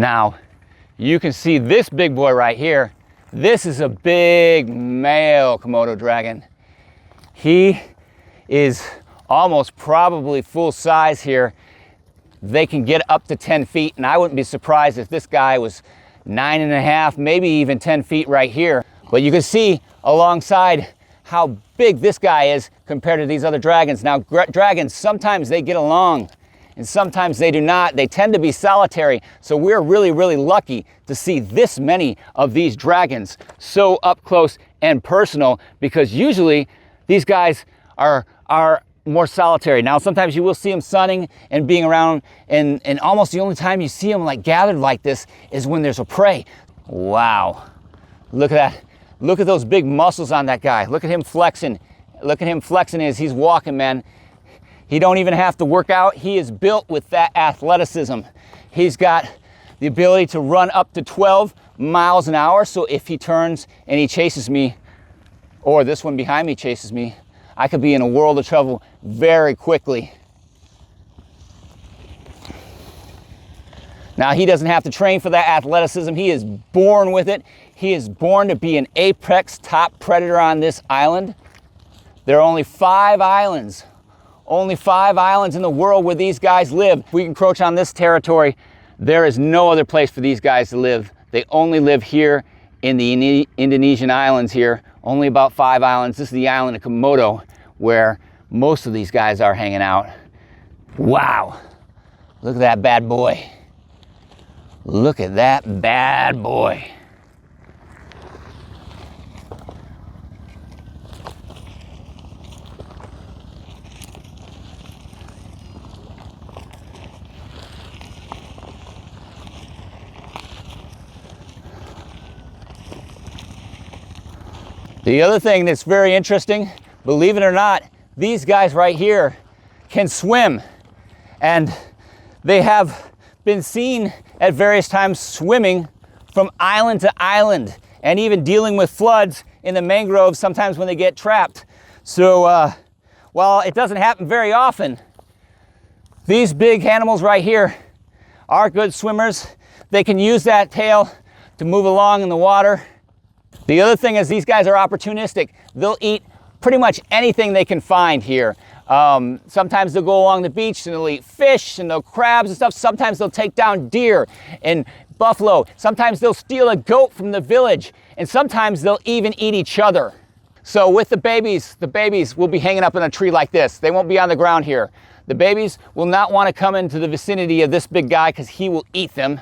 Now, you can see this big boy right here. This is a big male Komodo dragon. He is almost probably full size here. They can get up to 10 feet, and I wouldn't be surprised if this guy was 9.5, maybe even 10 feet right here. But you can see alongside how big this guy is compared to these other dragons. Now, dragons, sometimes they get along and sometimes they do not. They tend to be solitary. So we're really, really lucky to see this many of these dragons so up close and personal, because usually these guys are more solitary. Now, sometimes you will see them sunning and being around, and almost the only time you see them like gathered like this is when there's a prey. Wow, look at that. Look at those big muscles on that guy. Look at him flexing. Look at him flexing as he's walking, man. He don't even have to work out. He is built with that athleticism. He's got the ability to run up to 12 miles an hour. So if he turns and he chases me, or this one behind me chases me, I could be in a world of trouble very quickly. Now, he doesn't have to train for that athleticism. He is born with it. He is born to be an apex top predator on this island. There are only 5 islands. Only 5 islands in the world where these guys live. If we encroach on this territory, there is no other place for these guys to live. They only live here in the Indonesian islands here. Only about 5 islands. This is the island of Komodo, where most of these guys are hanging out. Wow. Look at that bad boy. Look at that bad boy. The other thing that's very interesting, believe it or not, these guys right here can swim, and they have been seen at various times swimming from island to island, and even dealing with floods in the mangroves sometimes when they get trapped. So while it doesn't happen very often, these big animals right here are good swimmers. They can use that tail to move along in the water. The other thing is these guys are opportunistic. They'll eat pretty much anything they can find here. Sometimes they'll go along the beach and they'll eat fish and they'll crabs and stuff. Sometimes they'll take down deer and buffalo. Sometimes they'll steal a goat from the village, and sometimes they'll even eat each other. So with the babies will be hanging up in a tree like this. They won't be on the ground here. The babies will not want to come into the vicinity of this big guy because he will eat them.